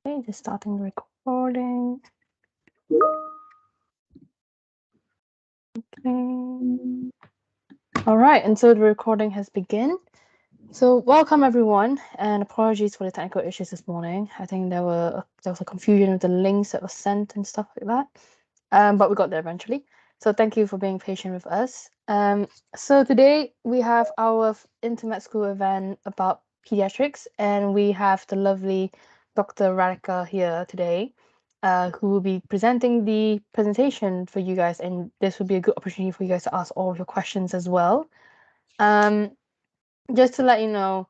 Okay, just starting the recording. Okay. All right, and so the recording has begun. So welcome everyone, and apologies for the technical issues this morning. I think there was a confusion with the links that were sent and stuff like that, but we got there eventually. So thank you for being patient with us. So today we have our In2MedSchool event about pediatrics, and we have the lovely Dr. Radhika here today, who will be presenting the presentation for you guys, and this would be a good opportunity for you guys to ask all of your questions as well. Just to let you know,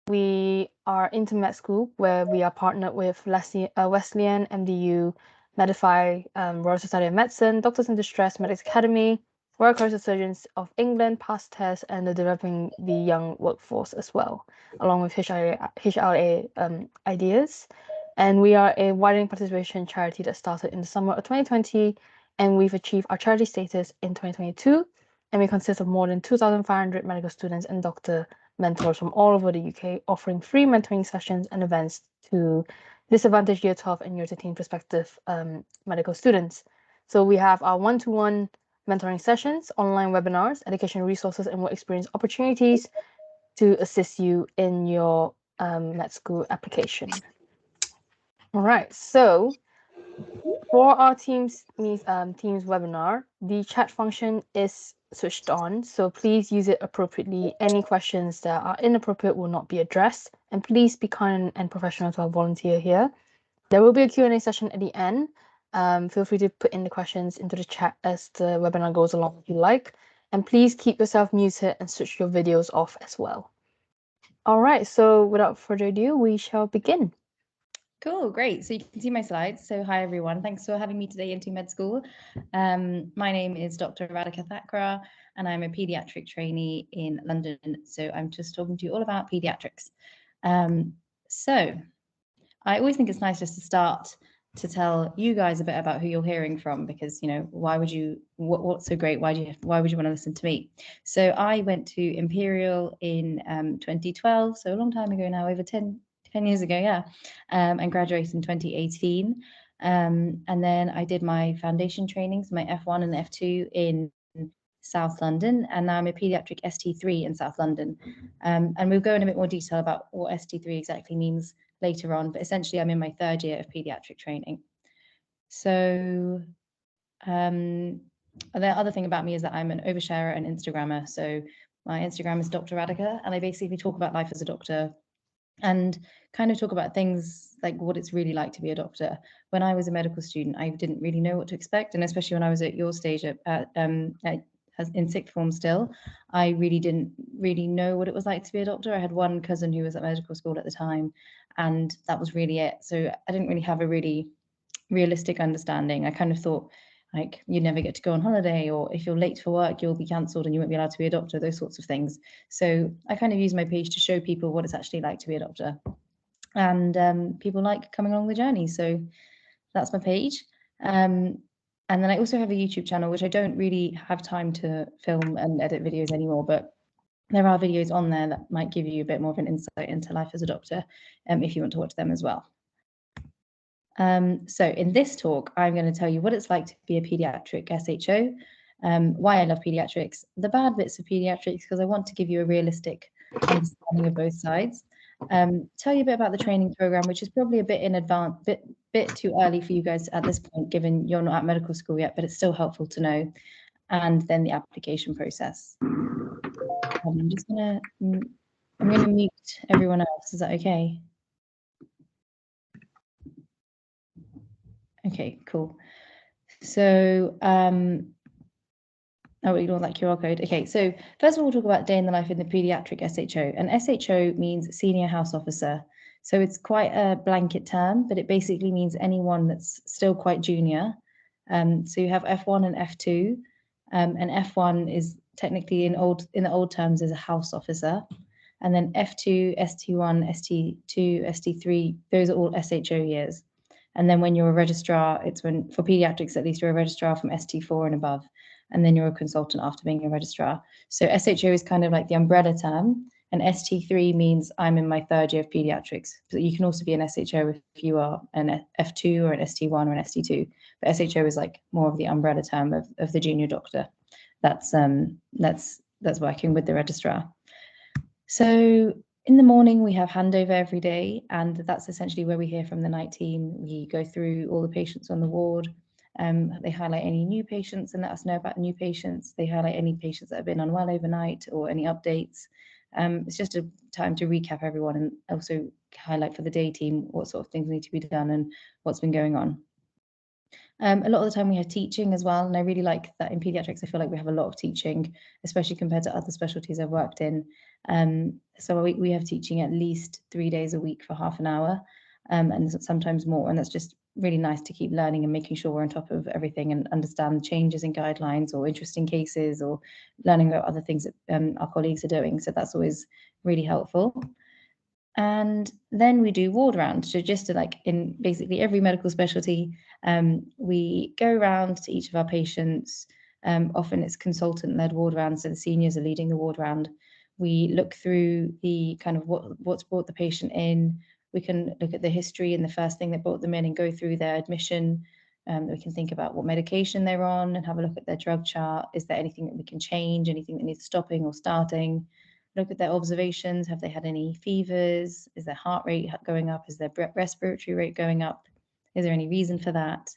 we are In2MedSchool, where we are partnered with Wesleyan, MDU, Medify, Royal Society of Medicine, Doctors in Distress, Medics Academy, Royal College of Surgeons of England, Past Test, and the Developing the Young Workforce as well, along with HRA ideas. And we are a widening participation charity that started in the summer of 2020, and we've achieved our charity status in 2022. And we consist of more than 2,500 medical students and doctor mentors from all over the UK, offering free mentoring sessions and events to disadvantaged Year 12 and Year 13 prospective medical students. So we have our one-to-one mentoring sessions, online webinars, education resources, and work experience opportunities to assist you in your med school application. All right, so for our Teams webinar, the chat function is switched on, so please use it appropriately. Any questions that are inappropriate will not be addressed, and please be kind and professional to our volunteer here. There will be a Q&A session at the end. Feel free to put in the questions into the chat as the webinar goes along if you like, and please keep yourself muted and switch your videos off as well. All right, so without further ado, we shall begin. Cool, great. So you can see my slides. So hi everyone, thanks for having me today in In2MedSchool. My name is Dr. Radhika Thakra, and I'm a paediatric trainee in London. So I'm just talking to you all about paediatrics. So I always think it's nice just to start to tell you guys a bit about who you're hearing from, because why would you? What's so great? Why would you want to listen to me? So I went to Imperial in 2012, so a long time ago now, over 10 years ago, yeah, and graduated in 2018. And then I did my foundation trainings, my F1 and F2 in South London, and now I'm a paediatric ST3 in South London. And we'll go in a bit more detail about what ST3 exactly means later on, but essentially I'm in my third year of paediatric training. So the other thing about me is that I'm an oversharer and Instagrammer. So my Instagram is Dr. Radhika, and I basically talk about life as a doctor and kind of talk about things like what it's really like to be a doctor. When I was a medical student, I didn't really know what to expect, and especially when I was at your stage in sixth form still, I really didn't know what it was like to be a doctor. I had one cousin who was at medical school at the time, and that was really it. So I didn't really have a really realistic understanding. I kind of thought, like, you never get to go on holiday, or if you're late for work, you'll be cancelled and you won't be allowed to be a doctor, those sorts of things. So I kind of use my page to show people what it's actually like to be a doctor. And people like coming along the journey. So that's my page. And then I also have a YouTube channel, which I don't really have time to film and edit videos anymore, but there are videos on there that might give you a bit more of an insight into life as a doctor, if you want to watch them as well. So in this talk, I'm going to tell you what it's like to be a paediatric SHO, why I love paediatrics, the bad bits of paediatrics, because I want to give you a realistic understanding of both sides. Tell you a bit about the training program, which is probably a bit in advance, bit too early for you guys at this point, given you're not at medical school yet, but it's still helpful to know. And then the application process. I'm gonna mute everyone else. Is that okay? Okay, cool. So, oh, ignore that QR code. Okay, so first of all, we'll talk about day in the life in the paediatric SHO. And SHO means senior house officer. So it's quite a blanket term, but it basically means anyone that's still quite junior. So you have F1 and F2, and F1 is technically in the old terms is a house officer, and then F2, ST1, ST2, ST3, those are all SHO years. And then when you're a registrar, it's when, for paediatrics at least, you're a registrar from ST4 and above, and then you're a consultant after being a registrar. So SHO is kind of like the umbrella term, And ST3 means I'm in my third year of paediatrics. So you can also be an SHO if you are an F2 or an ST1 or an ST2. But SHO is like more of the umbrella term of the junior doctor. That's working with the registrar. So in the morning, we have handover every day, and that's essentially where we hear from the night team. We go through all the patients on the ward. They highlight any new patients and let us know about new patients. They highlight any patients that have been unwell overnight or any updates. It's just a time to recap everyone and also highlight for the day team what sort of things need to be done and what's been going on. A lot of the time we have teaching as well, and I really like that in paediatrics. I feel like we have a lot of teaching, especially compared to other specialties I've worked in. So we have teaching at least 3 days a week for half an hour, and sometimes more, and that's just really nice to keep learning and making sure we're on top of everything and understand changes in guidelines or interesting cases or learning about other things that our colleagues are doing. So that's always really helpful. And then we do ward rounds. So just to like in basically every medical specialty, we go around to each of our patients. Often it's consultant-led ward rounds, so the seniors are leading the ward round. We look through the kind of what's brought the patient in. We can look at the history and the first thing that brought them in and go through their admission. We can think about what medication they're on and have a look at their drug chart. Is there anything that we can change, anything that needs stopping or starting? Look at their observations. Have they had any fevers? Is their heart rate going up? Is their respiratory rate going up? Is there any reason for that?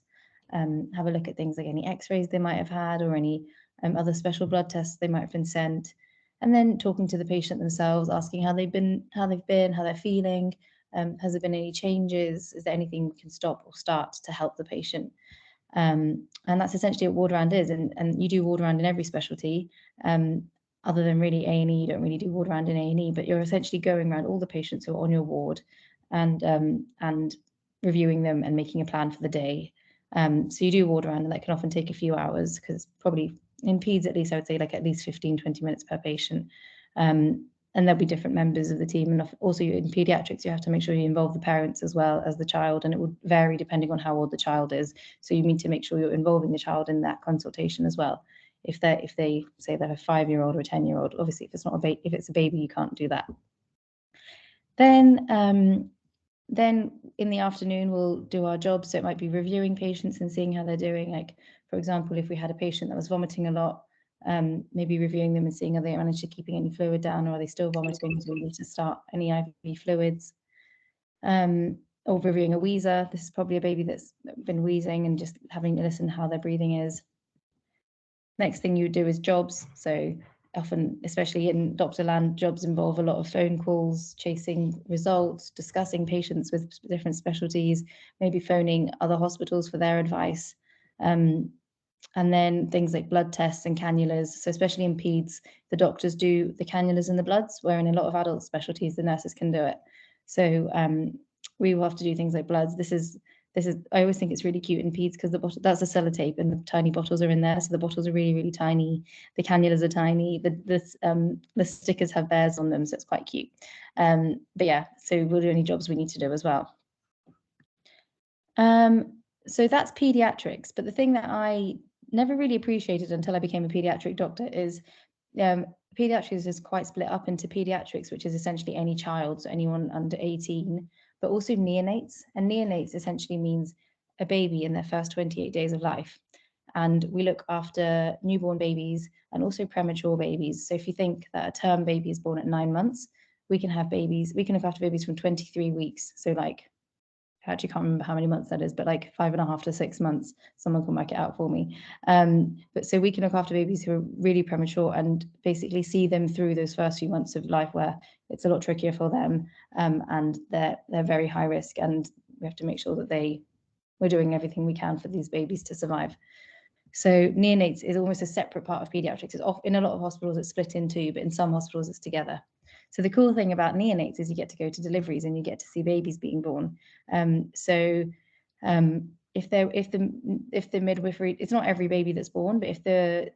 Have a look at things like any x-rays they might have had or any other special blood tests they might have been sent. And then talking to the patient themselves, asking how they're feeling. Has there been any changes? Is there anything we can stop or start to help the patient? And that's essentially what ward round is. And you do ward round in every specialty. Other than really A&E, you don't really do ward round in A&E, but you're essentially going around all the patients who are on your ward and reviewing them and making a plan for the day. So you do ward around, and that can often take a few hours because probably in peds, at least I would say like at least 15, 20 minutes per patient. And there'll be different members of the team. And also in paediatrics, you have to make sure you involve the parents as well as the child, and it would vary depending on how old the child is. So you need to make sure you're involving the child in that consultation as well. If they say they're a 5-year-old or a 10-year-old, obviously if it's a baby, you can't do that. Then in the afternoon, we'll do our job. So it might be reviewing patients and seeing how they're doing. Like, for example, if we had a patient that was vomiting a lot, maybe reviewing them and seeing are they managed to keeping any fluid down, or are they still vomiting? Do we need to start any IV fluids? Or reviewing a wheezer. This is probably a baby that's been wheezing and just having to listen how their breathing is. Next thing you do is jobs. So often, especially in doctor land, jobs involve a lot of phone calls, chasing results, discussing patients with different specialties, maybe phoning other hospitals for their advice. And then things like blood tests and cannulas. So especially in peds, the doctors do the cannulas in the bloods, where in a lot of adult specialties, the nurses can do it. So we will have to do things like bloods. This is I always think it's really cute in peds because the bottle, that's a sellotape and the tiny bottles are in there. So the bottles are really, really tiny. The cannulas are tiny. The stickers have bears on them, so it's quite cute. But yeah, so we'll do any jobs we need to do as well. So that's pediatrics. But the thing that I never really appreciated until I became a pediatric doctor is pediatrics is quite split up into pediatrics, which is essentially any child, so anyone under 18, but also neonates. And neonates essentially means a baby in their first 28 days of life. And we look after newborn babies and also premature babies. So if you think that a term baby is born at 9 months, we can look after babies from 23 weeks. So like, I actually can't remember how many months that is, but like 5.5 to 6 months. Someone can work it out for me. But so we can look after babies who are really premature and basically see them through those first few months of life where it's a lot trickier for them, and they're very high risk, and we have to make sure that we're doing everything we can for these babies to survive. So neonates is almost a separate part of pediatrics. It's in a lot of hospitals it's split in two, but in some hospitals it's together. So the cool thing about neonates is you get to go to deliveries and you get to see babies being born. If the midwifery, it's not every baby that's born, but if the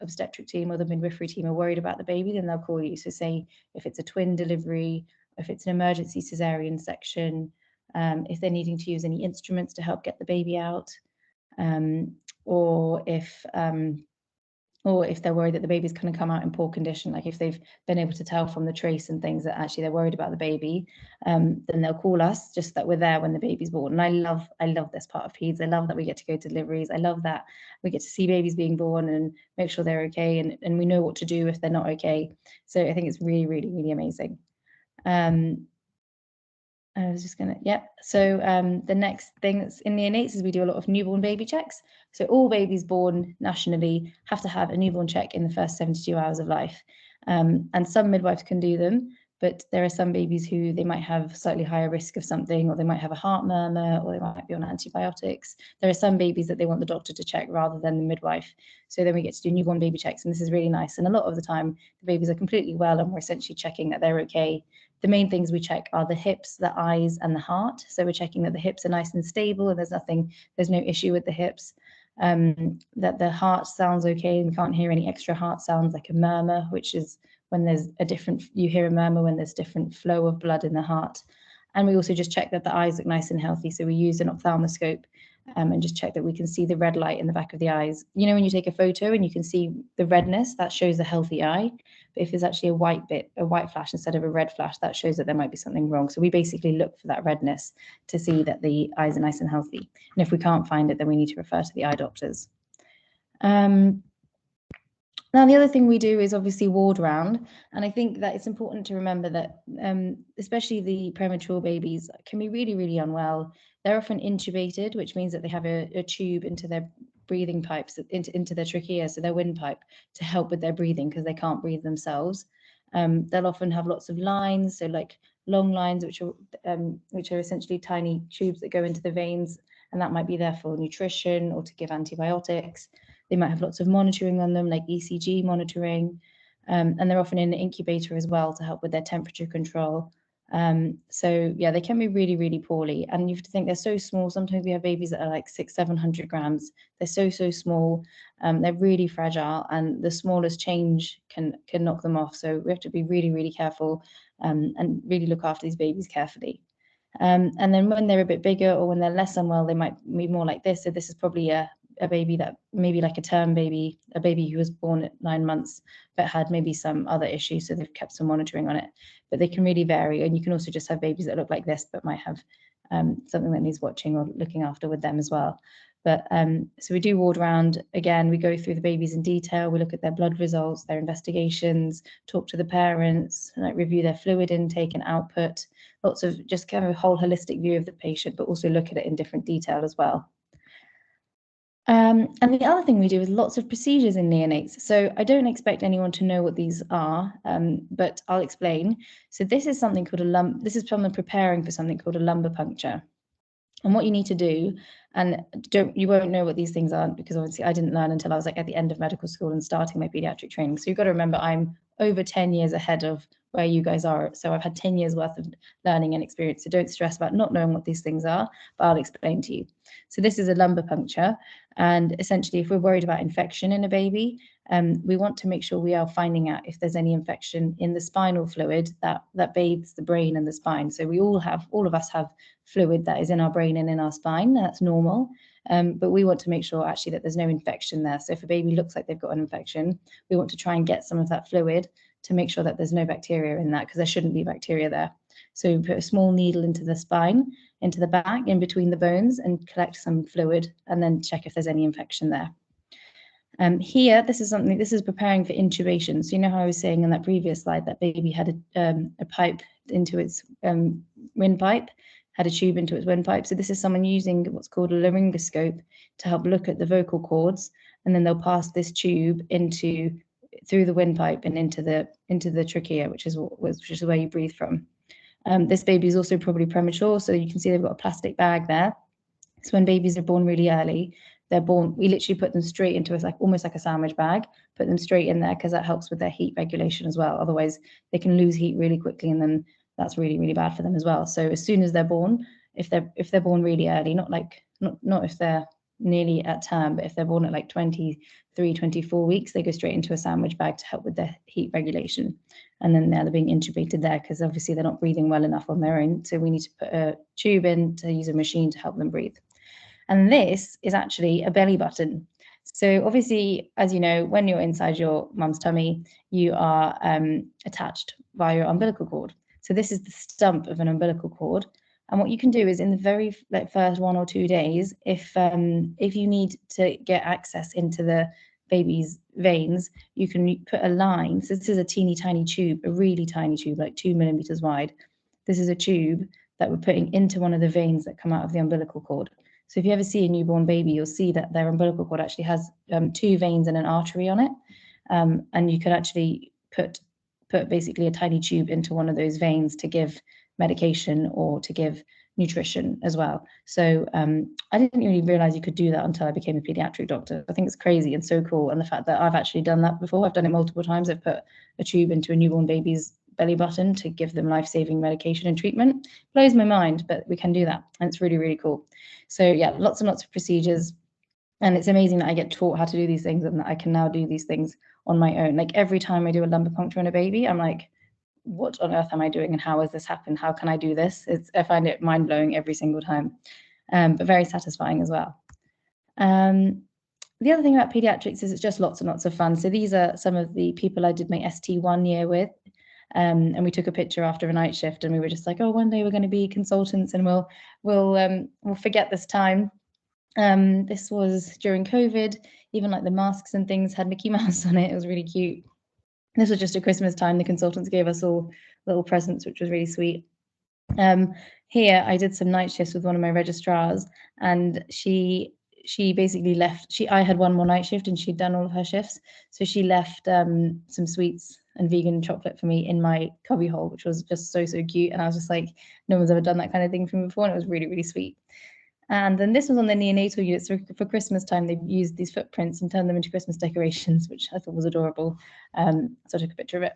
obstetric team or the midwifery team are worried about the baby, then they'll call you. So say if it's a twin delivery, if it's an emergency cesarean section, if they're needing to use any instruments to help get the baby out, or if or if they're worried that the baby's going to come out in poor condition, like if they've been able to tell from the trace and things that actually they're worried about the baby, then they'll call us, just that we're there when the baby's born. And I love this part of peds. I love that we get to go to deliveries. I love that we get to see babies being born and make sure they're okay, and we know what to do if they're not okay. So I think it's really, really, really amazing. I was just gonna, yeah. So the next thing that's in neonates is we do a lot of newborn baby checks. So all babies born nationally have to have a newborn check in the first 72 hours of life. And some midwives can do them, but there are some babies who they might have slightly higher risk of something, or they might have a heart murmur, or they might be on antibiotics. There are some babies that they want the doctor to check rather than the midwife. So then we get to do newborn baby checks, and this is really nice. And a lot of the time, the babies are completely well, and we're essentially checking that they're okay. The main things we check are the hips, the eyes, and the heart. So we're checking that the hips are nice and stable, and there's no issue with the hips. That the heart sounds okay, and we can't hear any extra heart sounds like a murmur, which is when there's you hear a murmur when there's different flow of blood in the heart. And we also just check that the eyes look nice and healthy. So we use an ophthalmoscope and just check that we can see the red light in the back of the eyes. You know, when you take a photo and you can see the redness, that shows a healthy eye. But if there's actually a white flash instead of a red flash, that shows that there might be something wrong. So we basically look for that redness to see that the eyes are nice and healthy. And if we can't find it, then we need to refer to the eye doctors. Now, the other thing we do is obviously ward round. And I think that it's important to remember that especially the premature babies can be really, really unwell. They're often intubated, which means that they have a tube into their breathing pipes, into their trachea, so their windpipe, to help with their breathing because they can't breathe themselves. They'll often have lots of lines, so like long lines, which are essentially tiny tubes that go into the veins, and that might be there for nutrition or to give antibiotics. They might have lots of monitoring on them, like ECG monitoring, and they're often in an incubator as well to help with their temperature control. So yeah, they can be really, really poorly. And you have to think they're so small. Sometimes we have babies that are like 600-700 grams. They're so small. They're really fragile, and the smallest change can knock them off. So we have to be really, really careful and really look after these babies carefully. And then when they're a bit bigger or when they're less unwell, they might be more like this. So this is probably a baby that maybe like a term baby, a baby who was born at 9 months but had maybe some other issues, so they've kept some monitoring on it. But they can really vary, and you can also just have babies that look like this but might have something that needs watching or looking after with them as well. But so we do ward round. Again, we go through the babies in detail. We look at their blood results, their investigations, talk to the parents, like review their fluid intake and output. Lots of just kind of a whole holistic view of the patient, but also look at it in different detail as well. And the other thing we do is lots of procedures in neonates. So I don't expect anyone to know what these are, but I'll explain. So this is something called this is someone preparing for something called a lumbar puncture. And what you need to do, and you won't know what these things are because obviously I didn't learn until I was like at the end of medical school and starting my pediatric training. So you've got to remember I'm over 10 years ahead of where you guys are. So I've had 10 years worth of learning and experience. So don't stress about not knowing what these things are, but I'll explain to you. So this is a lumbar puncture. And essentially, if we're worried about infection in a baby, we want to make sure we are finding out if there's any infection in the spinal fluid that bathes the brain and the spine. So all of us have fluid that is in our brain and in our spine. That's normal. But we want to make sure actually that there's no infection there. So if a baby looks like they've got an infection, we want to try and get some of that fluid to make sure that there's no bacteria in that, because there shouldn't be bacteria there. So we put a small needle into the spine, into the back, in between the bones, and collect some fluid and then check if there's any infection there. Here, this is preparing for intubation. So you know how I was saying in that previous slide that baby had a pipe into its windpipe, had a tube into its windpipe. So this is someone using what's called a laryngoscope to help look at the vocal cords, and then they'll pass this tube through the windpipe and into the trachea, which is where you breathe from. This baby is also probably premature, so you can see they've got a plastic bag there. So when babies are born really early, we literally put them straight into almost like a sandwich bag, put them straight in there because that helps with their heat regulation as well. Otherwise, they can lose heat really quickly, and then that's really, really bad for them as well. So as soon as they're born, if they're born really early, not if they're nearly at term, but if they're born at like 23, 24 weeks, they go straight into a sandwich bag to help with their heat regulation. And then they're being intubated there because obviously they're not breathing well enough on their own. So we need to put a tube in to use a machine to help them breathe. And this is actually a belly button. So obviously, as you know, when you're inside your mum's tummy, you are attached via your umbilical cord. So this is the stump of an umbilical cord. And what you can do is in the very first 1 or 2 days, if you need to get access into the baby's veins, you can put a line. So this is a teeny tiny tube, a really tiny tube, like 2 millimeters wide. This is a tube that we're putting into one of the veins that come out of the umbilical cord. So if you ever see a newborn baby, you'll see that their umbilical cord actually has 2 veins and an artery on it. And you could actually put basically a tiny tube into one of those veins to give medication or to give nutrition as well. So I didn't really realize you could do that until I became a pediatric doctor. I think it's crazy and so cool. And the fact that I've actually done that before, I've done it multiple times. I've put a tube into a newborn baby's belly button to give them life-saving medication and treatment. Blows my mind, but we can do that. And it's really, really cool. So yeah, lots and lots of procedures. And it's amazing that I get taught how to do these things and that I can now do these things on my own. Like every time I do a lumbar puncture on a baby, I'm like, what on earth am I doing and how has this happened? How can I do this? I find it mind-blowing every single time, but very satisfying as well. The other thing about pediatrics is it's just lots and lots of fun. So these are some of the people I did my ST1 year with. And we took a picture after a night shift and we were just like, oh, one day we're going to be consultants and we'll forget this time. This was during COVID, even like the masks and things had Mickey Mouse on it. It was really cute. This was just at Christmas time. The consultants gave us all little presents, which was really sweet. Here I did some night shifts with one of my registrars and she basically left. I had one more night shift and she'd done all of her shifts. So she left some sweets and vegan chocolate for me in my cubby hole, which was just so, so cute. And I was just like, no one's ever done that kind of thing for me before. And it was really, really sweet. And then this was on the neonatal unit. So for Christmas time, they've used these footprints and turned them into Christmas decorations, which I thought was adorable. So I took a picture of it.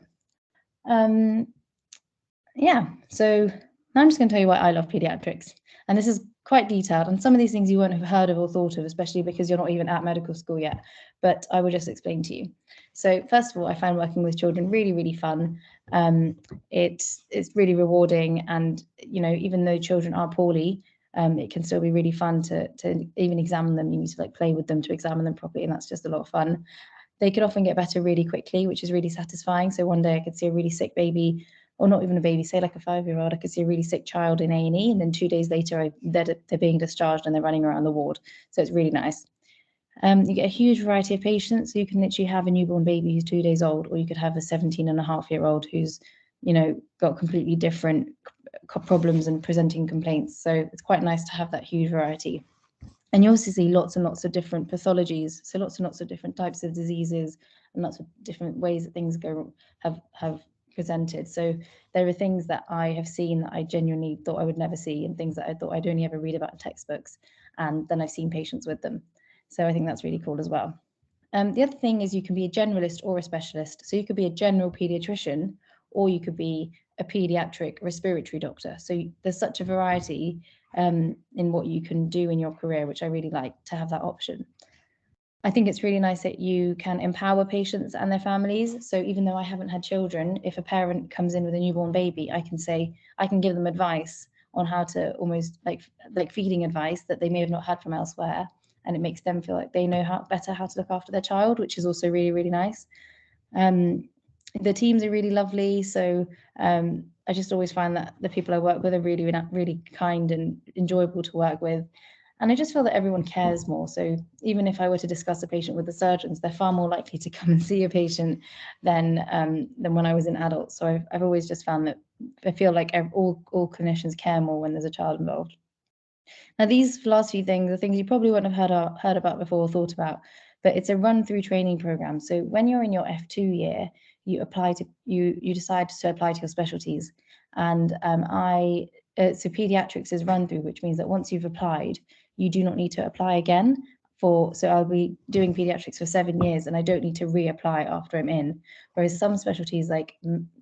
Yeah, so now I'm just going to tell you why I love pediatrics. And this is quite detailed. And some of these things you won't have heard of or thought of, especially because you're not even at medical school yet. But I will just explain to you. So first of all, I found working with children really, really fun. It's really rewarding. And, you know, even though children are poorly, it can still be really fun to even examine them. You need to like play with them to examine them properly, and that's just a lot of fun. They could often get better really quickly, which is really satisfying. So one day I could see a really sick baby, or not even a baby, say like a 5-year-old, I could see a really sick child in A&E, and then 2 days later they're being discharged and they're running around the ward. So it's really nice. You get a huge variety of patients. So you can literally have a newborn baby who's 2 days old, or you could have a 17-and-a-half-year-old who's, you know, got completely different problems and presenting complaints. So it's quite nice to have that huge variety. And you also see lots and lots of different pathologies, so lots and lots of different types of diseases and lots of different ways that things have presented. So there are things that I have seen that I genuinely thought I would never see, and things that I thought I'd only ever read about in textbooks, and then I've seen patients with them. So I think that's really cool as well. The other thing is you can be a generalist or a specialist. So you could be a general pediatrician, or you could be a pediatric respiratory doctor. So there's such a variety in what you can do in your career, which I really like to have that option. I think it's really nice that you can empower patients and their families. So even though I haven't had children, if a parent comes in with a newborn baby, I can give them advice on how to, almost like feeding advice that they may have not had from elsewhere. And it makes them feel like they know better how to look after their child, which is also really, really nice. The teams are really lovely. So I just always find that the people I work with are really, really kind and enjoyable to work with. And I just feel that everyone cares more. So even if I were to discuss a patient with the surgeons, they're far more likely to come and see a patient than when I was in adults. So I've always just found that I feel like all clinicians care more when there's a child involved. Now, these last few things are things you probably wouldn't have heard about before or thought about, but it's a run-through training program. So when you're in your F2 year, you decide to apply to your specialties. And so pediatrics is run through, which means that once you've applied, you do not need to apply again so I'll be doing pediatrics for 7 years and I don't need to reapply after I'm in. Whereas some specialties like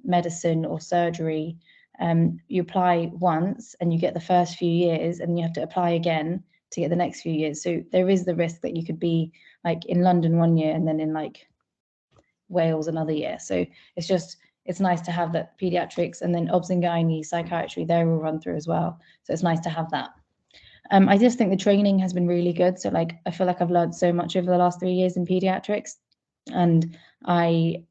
medicine or surgery, you apply once and you get the first few years and you have to apply again to get the next few years. So there is the risk that you could be like in London 1 year and then in like Wales another year. So it's nice to have that pediatrics, and then obs and gynae, psychiatry, they're all run through as well. So it's nice to have that. I just think the training has been really good. So like, I feel like I've learned so much over the last 3 years in paediatrics, and I'm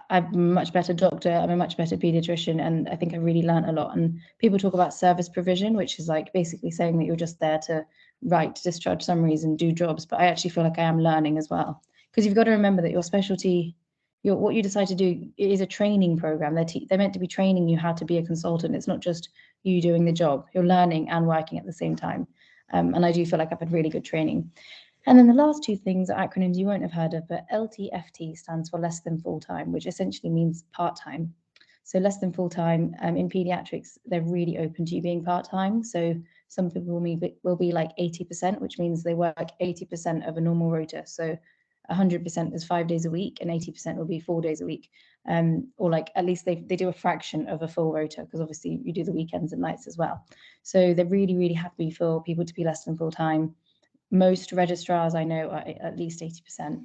a much better doctor, I'm a much better paediatrician, and I think I've really learned a lot. And people talk about service provision, which is like basically saying that you're just there to write discharge summaries and do jobs, but I actually feel like I am learning as well. Because you've got to remember that your specialty, what you decide to do is a training program. They're meant to be training you how to be a consultant. It's not just you doing the job. You're learning and working at the same time. And I do feel like I've had really good training. And then the last two things are acronyms you won't have heard of, but LTFT stands for less than full-time, which essentially means part-time. So less than full-time, in paediatrics, they're really open to you being part-time. So some people will be like 80%, which means they work 80% of a normal rota. So 100% is 5 days a week, and 80% will be 4 days a week. Or like at least they do a fraction of a full rota, because obviously you do the weekends and nights as well. So they're really, really happy for people to be less than full-time. Most registrars I know are at least 80%.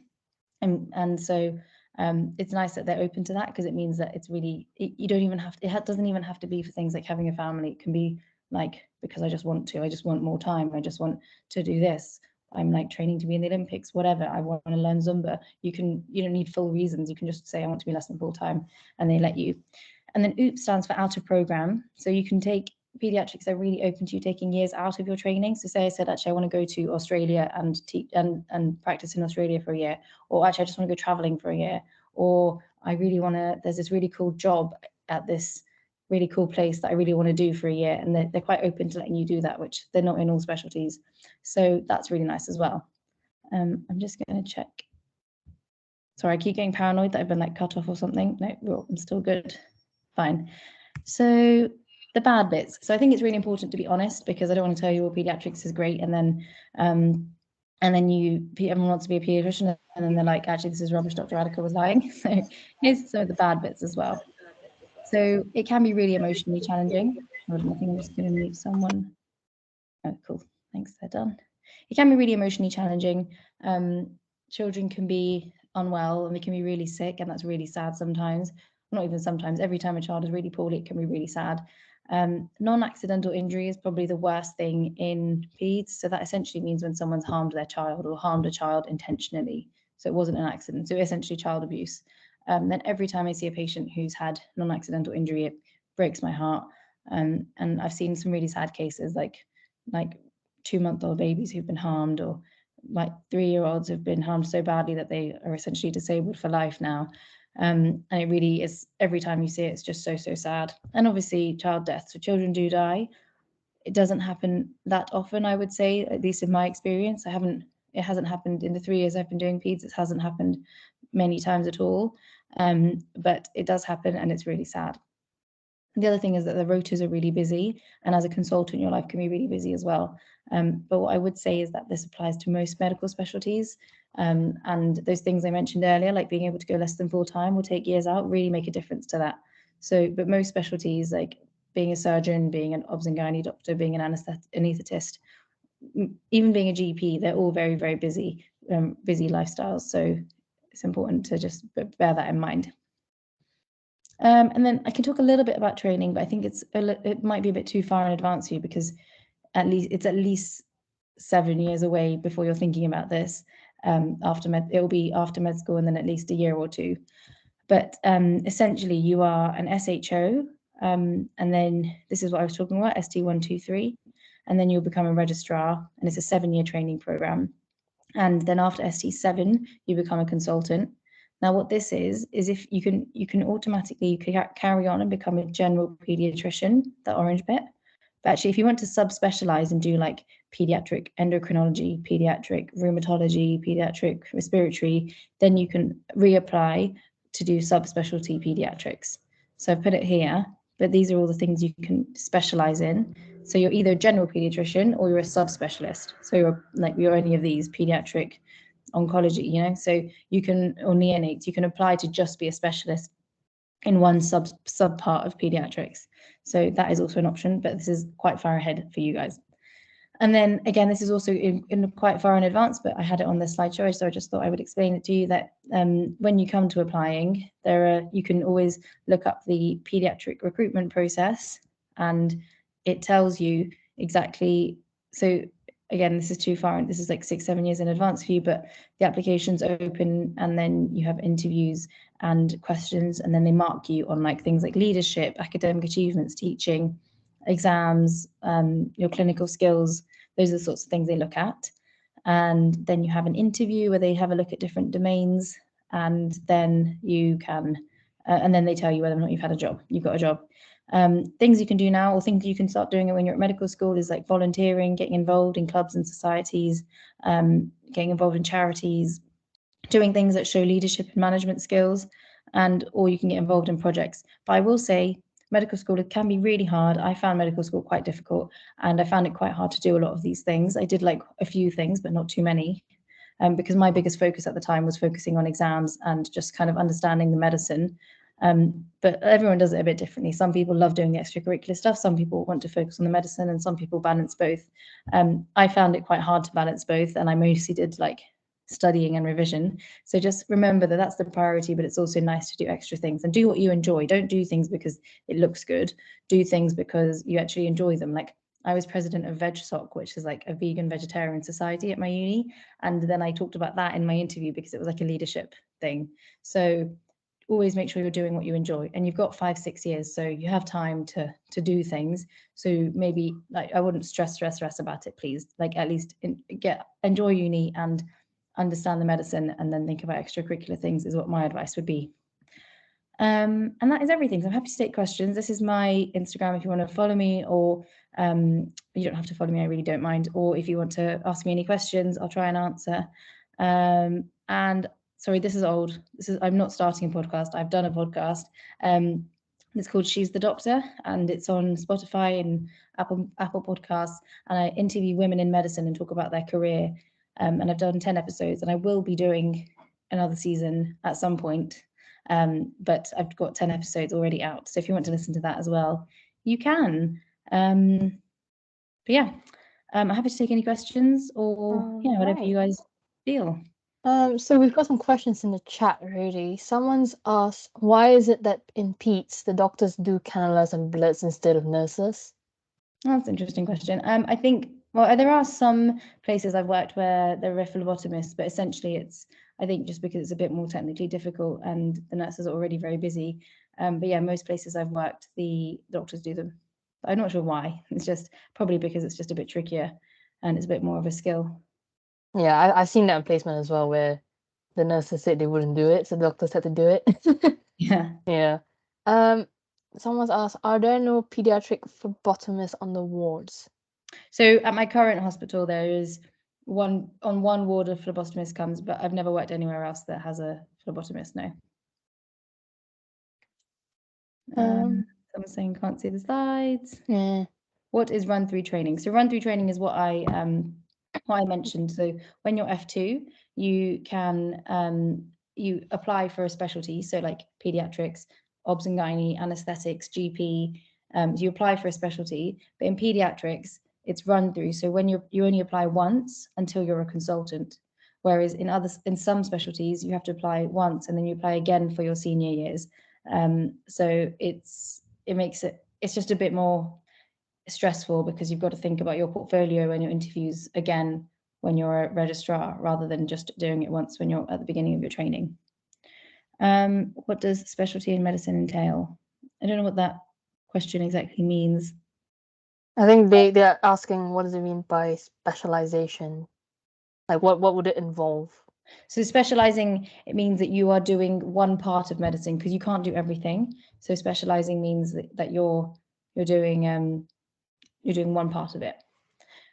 And so it's nice that they're open to that, because it means that it's really, you don't even have to, it doesn't even have to be for things like having a family. It can be like, because I just want more time, I just want to do this, I'm like training to be in the Olympics, whatever, I want to learn Zumba. You don't need full reasons, you can just say I want to be less than full-time, and they let you. And then OOP stands for out of program. So you can take, paediatrics are really open to you taking years out of your training. So say I said, actually, I want to go to Australia and teach and practice in Australia for a year, or actually I just want to go traveling for a year, or I really want to, there's this really cool job at this really cool place that I really want to do for a year. And they're quite open to letting you do that, which they're not in all specialties. So that's really nice as well. I'm just going to check. Sorry, I keep getting paranoid that I've been like cut off or something. No, I'm still good. Fine. So the bad bits. So I think it's really important to be honest, because I don't want to tell you all paediatrics is great, and then everyone wants to be a paediatrician, and then they're like, actually, this is rubbish, Dr. Radhika was lying. So here's some of the bad bits as well. So it can be really emotionally challenging. Hold on, I think I'm just going to mute someone. Oh, cool. Thanks, they're done. It can be really emotionally challenging. Children can be unwell and they can be really sick, and that's really sad sometimes. Not even sometimes, every time a child is really poorly, it can be really sad. Non-accidental injury is probably the worst thing in peds. So that essentially means when someone's harmed their child or harmed a child intentionally. So it wasn't an accident. So essentially child abuse. Then every time I see a patient who's had non-accidental injury, it breaks my heart. And I've seen some really sad cases, like 2-month-old babies who've been harmed, or like 3-year-olds who've been harmed so badly that they are essentially disabled for life now. And it really is, every time you see it, it's just so sad. And obviously child death. So children do die. It doesn't happen that often, I would say, at least in my experience. It hasn't happened in the 3 years I've been doing peds. It hasn't happened many times at all. But it does happen, and it's really sad. The other thing is that the rotas are really busy, and as a consultant, your life can be really busy as well. But what I would say is that this applies to most medical specialties. And those things I mentioned earlier, like being able to go less than full-time or take years out, really make a difference to that. So, but most specialties, like being a surgeon, being an obs and gynae doctor, being an anaesthetist, even being a GP, they're all very, very busy, busy lifestyles. So it's important to just bear that in mind. And then I can talk a little bit about training, but I think it might be a bit too far in advance for you, because it's at least 7 years away before you're thinking about this. It'll be after med school, and then at least a year or two. But essentially, you are an SHO, and then this is what I was talking about, ST123, and then you'll become a registrar, and it's a 7-year training program. And then after ST7, you become a consultant. Now, what this is if you can automatically carry on and become a general pediatrician, the orange bit. But actually, if you want to subspecialize and do like pediatric endocrinology, pediatric rheumatology, pediatric respiratory, then you can reapply to do subspecialty pediatrics. So I've put it here, but these are all the things you can specialize in. So you're either a general pediatrician or you're a subspecialist. So you're any of these, pediatric oncology, so you can, or neonates, you can apply to just be a specialist in one sub part of pediatrics. So that is also an option, but this is quite far ahead for you guys. And then again, this is also in quite far in advance, but I had it on the slideshow, so I just thought I would explain it to you that when you come to applying, you can always look up the pediatric recruitment process, and it tells you exactly. So again, this is too far, this is like 6-7 years in advance for you, but the application's open, and then you have interviews and questions, and then they mark you on like things like leadership, academic achievements, teaching, exams, your clinical skills. Those are the sorts of things they look at. And then you have an interview where they have a look at different domains, and then you can, and then they tell you whether or not you've had a job, you've got a job. Things you can do now, or things you can start doing when you're at medical school, is like volunteering, getting involved in clubs and societies, getting involved in charities, doing things that show leadership and management skills, or you can get involved in projects. But I will say, medical school, it can be really hard. I found medical school quite difficult, and I found it quite hard to do a lot of these things. I did like a few things, but not too many, because my biggest focus at the time was focusing on exams and just kind of understanding the medicine. But everyone does it a bit differently. Some people love doing the extracurricular stuff, some people want to focus on the medicine, and some people balance both. I found it quite hard to balance both, and I mostly did like studying and revision. So just remember that that's the priority, but it's also nice to do extra things and do what you enjoy. Don't do things because it looks good. Do things because you actually enjoy them. Like, I was president of VegSoc, which is like a vegan vegetarian society at my uni, and then I talked about that in my interview because it was like a leadership thing. So always make sure you're doing what you enjoy, and you've got 5-6 years, so you have time to do things. So maybe, like, I wouldn't stress about it, please. Like, at least enjoy uni and understand the medicine, and then think about extracurricular things, is what my advice would be. And that is everything. So I'm happy to take questions. This is my Instagram if you want to follow me, or you don't have to follow me, I really don't mind. Or if you want to ask me any questions, I'll try and answer. And sorry, this is old. I'm not starting a podcast. I've done a podcast. It's called She's the Doctor, and it's on Spotify and Apple Podcasts. And I interview women in medicine and talk about their career. And I've done 10 episodes, and I will be doing another season at some point. But I've got 10 episodes already out. So if you want to listen to that as well, you can. But yeah, I'm happy to take any questions, or whatever you guys feel. So we've got some questions in the chat already. Someone's asked, why is it that in Peds the doctors do cannulas and bloods instead of nurses? That's an interesting question. I think, well, there are some places I've worked where there are phlebotomists, but essentially it's, I think, just because it's a bit more technically difficult and the nurses are already very busy. But yeah, most places I've worked, the doctors do them. I'm not sure why. It's just probably because it's just a bit trickier and it's a bit more of a skill. Yeah, I've seen that in placement as well, where the nurses said they wouldn't do it, so the doctors had to do it. Yeah. Yeah. Someone's asked, are there no pediatric phlebotomists on the wards? So at my current hospital, there is one ward a phlebotomist comes, but I've never worked anywhere else that has a phlebotomist, no. Someone's saying can't see the slides. Yeah. What is run-through training? So run-through training is what I mentioned. So when you're F2, you can you apply for a specialty. So like pediatrics, obs and gynae, anesthetics, GP. You apply for a specialty, but in pediatrics, it's run through. So when you only apply once until you're a consultant. Whereas in some specialties, you have to apply once and then you apply again for your senior years. So it's just a bit more stressful because you've got to think about your portfolio and your interviews again when you're a registrar, rather than just doing it once when you're at the beginning of your training. What does specialty in medicine entail? I don't know what that question exactly means. I think they're asking, what does it mean by specialization? Like, what would it involve? So specializing, it means that you are doing one part of medicine, because you can't do everything. So specializing means that you're doing one part of it.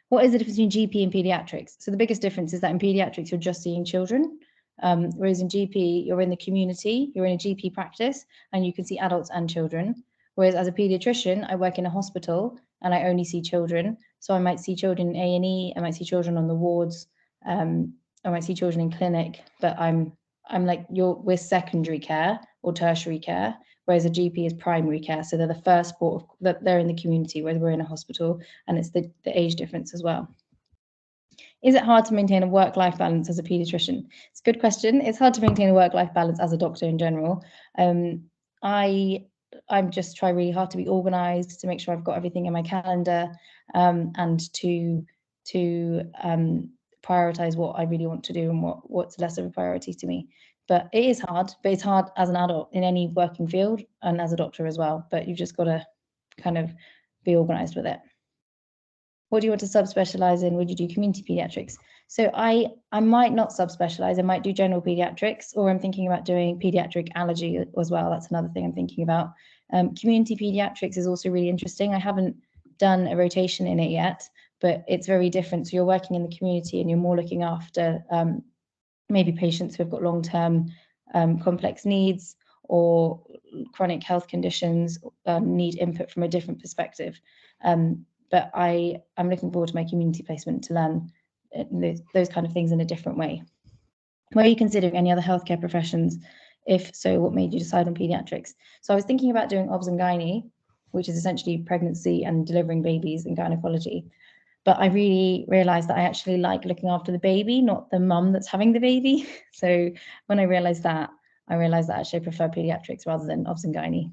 What is the difference between GP and pediatrics? So the biggest difference is that in pediatrics, you're just seeing children, whereas in GP, you're in the community, you're in a GP practice, and you can see adults and children. Whereas as a pediatrician, I work in a hospital and I only see children. So I might see children in A&E, I might see children on the wards, I might see children in clinic, but I'm like, we're secondary care or tertiary care, whereas a GP is primary care. So they're the first port that they're in the community, whereas we're in a hospital, and it's the age difference as well. Is it hard to maintain a work-life balance as a pediatrician? It's a good question. It's hard to maintain a work-life balance as a doctor in general. I'm just try really hard to be organized, to make sure I've got everything in my calendar, and to to prioritize what I really want to do and what's less of a priority to me. But it is hard, but it's hard as an adult in any working field and as a doctor as well. But you've just got to kind of be organized with it. What do you want to subspecialize in? Would you do community pediatrics? So I might not subspecialize. I might do general pediatrics, or I'm thinking about doing pediatric allergy as well. That's another thing I'm thinking about. Community pediatrics is also really interesting. I haven't done a rotation in it yet, but it's very different. So you're working in the community and you're more looking after maybe patients who have got long-term complex needs or chronic health conditions, need input from a different perspective. But I'm looking forward to my community placement to learn those kind of things in a different way. Were you considering any other healthcare professions? If so, what made you decide on pediatrics? So I was thinking about doing obs and gynae, which is essentially pregnancy and delivering babies and gynecology. But I really realized that I actually like looking after the baby, not the mum that's having the baby. So when I realized that actually I prefer pediatrics rather than obs and gynae.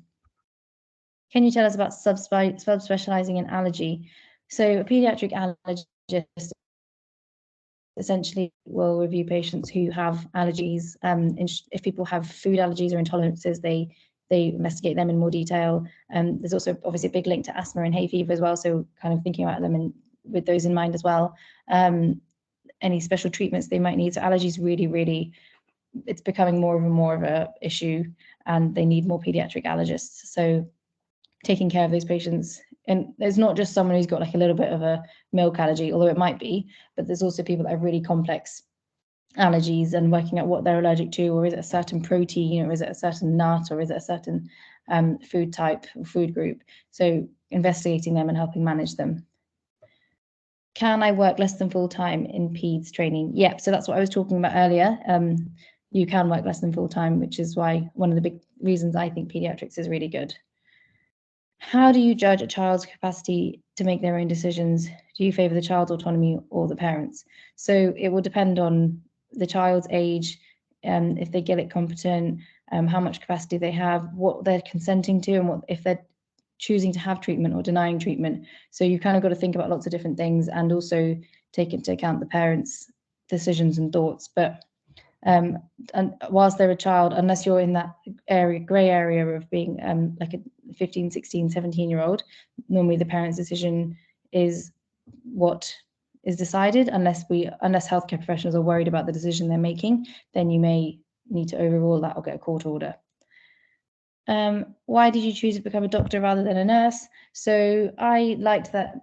Can you tell us about subspecializing in allergy? So a pediatric allergist essentially will review patients who have allergies. If people have food allergies or intolerances, they investigate them in more detail. There's also obviously a big link to asthma and hay fever as well, so kind of thinking about them with those in mind as well. Any special treatments they might need. So allergies really, it's becoming more of a issue, and they need more pediatric allergists. So taking care of those patients, and there's not just someone who's got like a little bit of a milk allergy, although it might be, but there's also people that have really complex allergies and working out what they're allergic to, or is it a certain protein, or is it a certain nut, or is it a certain food type or food group. So investigating them and helping manage them. Can I work less than full time in PEDS training? Yeah, so that's what I was talking about earlier. You can work less than full time, which is why one of the big reasons I think pediatrics is really good. How do you judge a child's capacity to make their own decisions? Do you favor the child's autonomy or the parents? So it will depend on the child's age, if they get it competent, how much capacity they have, what they're consenting to, and what if they're choosing to have treatment or denying treatment. So you've kind of got to think about lots of different things and also take into account the parents' decisions and thoughts. But and whilst they're a child, unless you're in that grey area of being like a 15, 16, 17-year-old, normally the parent's decision is what is decided. Unless healthcare professionals are worried about the decision they're making, then you may need to overrule that or get a court order. Why did you choose to become a doctor rather than a nurse? So I liked that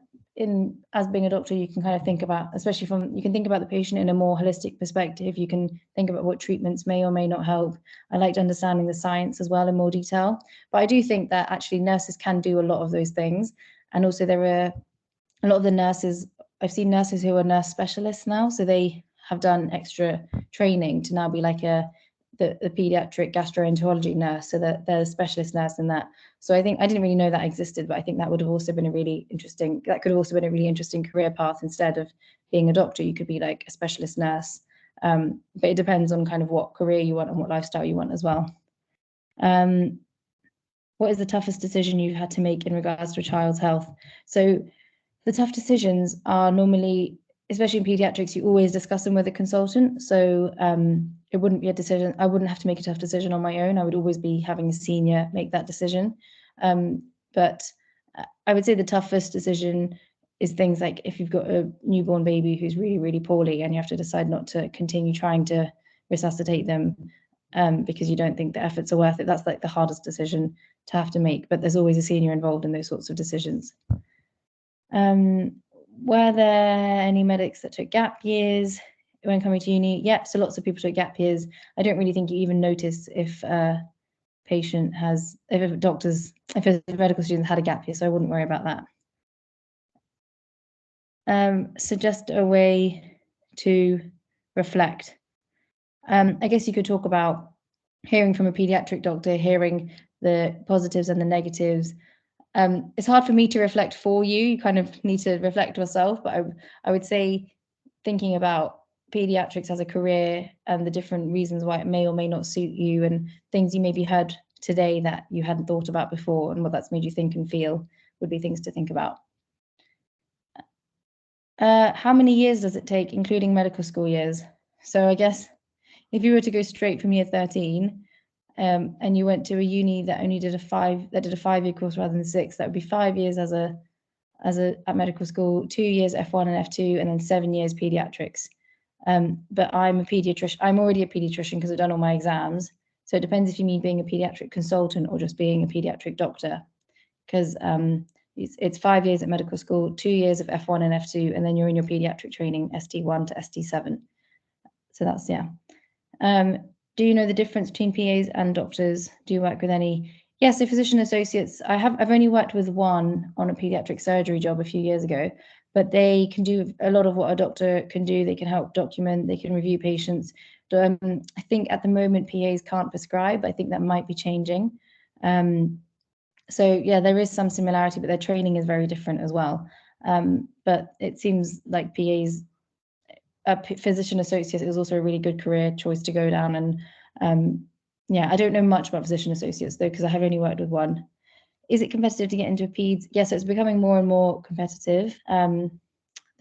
as being a doctor, you can kind of think about, you can think about the patient in a more holistic perspective. You can think about what treatments may or may not help. I liked understanding the science as well in more detail. But I do think that actually nurses can do a lot of those things. And also there are a lot of the nurses, I've seen nurses who are nurse specialists now. So they have done extra training to now be like the pediatric gastroenterology nurse, so that they're a specialist nurse in that. So I think I didn't really know that existed, but I think that would have also been a really interesting career path. Instead of being a doctor, you could be like a specialist nurse. But it depends on kind of what career you want and what lifestyle you want as well. What is the toughest decision you've had to make in regards to a child's health? So the tough decisions are normally, especially in pediatrics, you always discuss them with a consultant. So it wouldn't be a decision. I wouldn't have to make a tough decision on my own. I would always be having a senior make that decision. But I would say the toughest decision is things like if you've got a newborn baby who's really poorly and you have to decide not to continue trying to resuscitate them because you don't think the efforts are worth it. That's like the hardest decision to have to make. But there's always a senior involved in those sorts of decisions. Were there any medics that took gap years when coming to uni? Yep, so lots of people took gap years. I don't really think you even notice if a patient if a medical student had a gap year, so I wouldn't worry about that. Suggest a way to reflect. I guess you could talk about hearing from a pediatric doctor, hearing the positives and the negatives. It's hard for me to reflect for you. You kind of need to reflect yourself, but I would say thinking about pediatrics as a career and the different reasons why it may or may not suit you, and things you maybe heard today that you hadn't thought about before and what that's made you think and feel would be things to think about. How many years does it take, including medical school years? So I guess if you were to go straight from year 13, and you went to a uni that only did a 5-year course rather than 6, that would be 5 years at medical school, 2 years F1 and F2, and then 7 years pediatrics. But I'm a pediatrician. I'm already a pediatrician because I've done all my exams. So it depends if you mean being a pediatric consultant or just being a pediatric doctor. Because it's 5 years at medical school, 2 years of F1 and F2, and then you're in your pediatric training, ST1 to ST7. So that's, yeah. Do you know the difference between PAs and doctors? Do you work with any? Yes, so physician associates, I've only worked with one on a pediatric surgery job a few years ago, but they can do a lot of what a doctor can do. They can help document, they can review patients. I think at the moment PAs can't prescribe. I think that might be changing. So yeah, there is some similarity, but their training is very different as well. But it seems like PAs, physician associate is also a really good career choice to go down. And yeah, I don't know much about physician associates though, because I have only worked with one. Is it competitive to get into a peds? Yes, it's becoming more and more competitive. The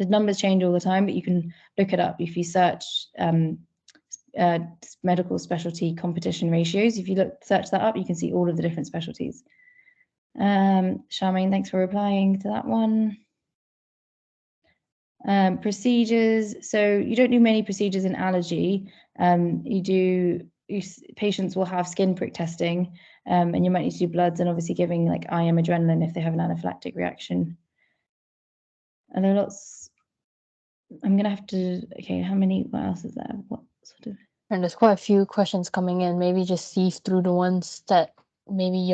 numbers change all the time, but you can look it up if you search medical specialty competition ratios. If you search that up, you can see all of the different specialties. Charmaine, thanks for replying to that one. Procedures. So you don't do many procedures in allergy. Patients will have skin prick testing, and you might need to do bloods and obviously giving like IM adrenaline if they have an anaphylactic reaction. And there are lots. I'm gonna have to. Okay, how many? What else is there? What sort of? And there's quite a few questions coming in. Maybe just sieve through the ones that maybe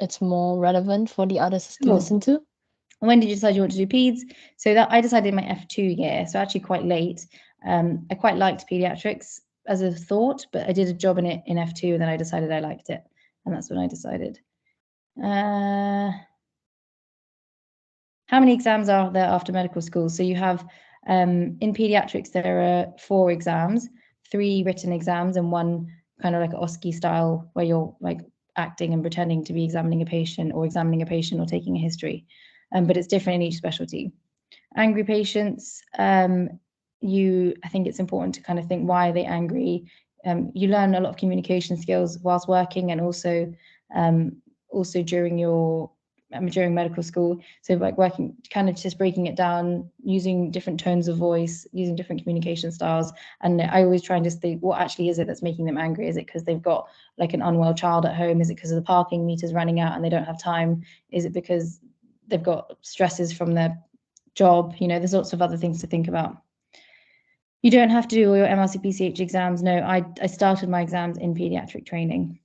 it's more relevant for the others to listen to. When did you decide you want to do peds? So that I decided in my F2 year, so actually quite late. I quite liked pediatrics as a thought, but I did a job in it in F2, and then I decided I liked it, and that's when I decided. How many exams are there after medical school? So you have, in pediatrics, there are 4 exams, 3 written exams, and 1 kind of like OSCE style, where you're like acting and pretending to be examining a patient or taking a history. But it's different in each specialty. Angry patients, I think it's important to kind of think, why are they angry? You learn a lot of communication skills whilst working, and also during medical school. So like working, kind of just breaking it down, using different tones of voice, using different communication styles. And I always try and just think, what actually is it that's making them angry? Is it because they've got like an unwell child at home? Is it because of the parking meters running out and they don't have time? Is it because they've got stresses from their job? There's lots of other things to think about. You don't have to do all your MRC-PCH exams. No, I started my exams in paediatric training.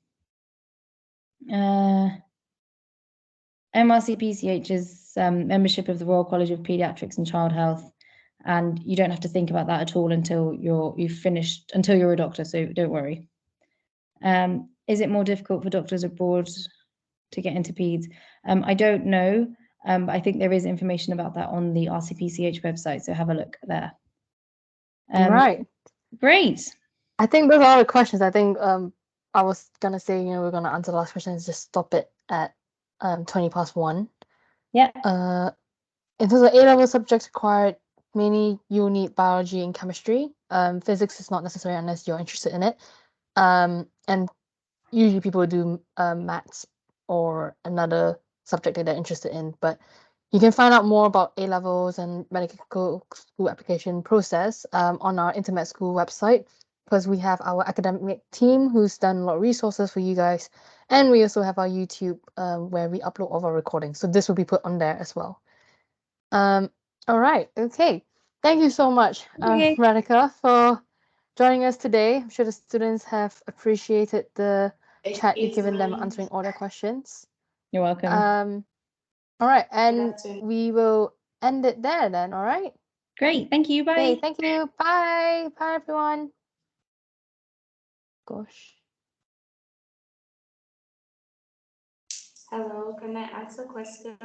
MRC-PCH is membership of the Royal College of Paediatrics and Child Health, and you don't have to think about that at all until you're a doctor, so don't worry. Is it more difficult for doctors abroad to get into peds? I don't know, but I think there is information about that on the RCPCH website, so have a look there. Right. Great. I think those are all the questions. I think I was gonna say, we're gonna answer the last question and just stop it at 1:20. Yeah. In terms of A-level subjects required, mainly you'll need biology and chemistry. Physics is not necessary unless you're interested in it. And usually people do maths or another subject that they're interested in. But you can find out more about A-levels and medical school application process on our In2MedSchool website, because we have our academic team who's done a lot of resources for you guys. And we also have our YouTube where we upload all of our recordings. So this will be put on there as well. All right. Okay. Thank you so much, Radhika, for joining us today. I'm sure the students have appreciated the chat you've given them, answering all their questions. You're welcome. All right. And we will end it there then. All right. Great. Thank you. Bye. Okay. Thank you. Bye. Bye, everyone. Gosh. Hello, can I ask a question?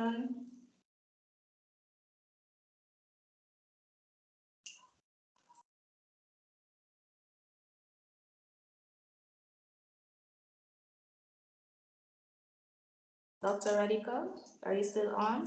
Dr. Radhika, are you still on?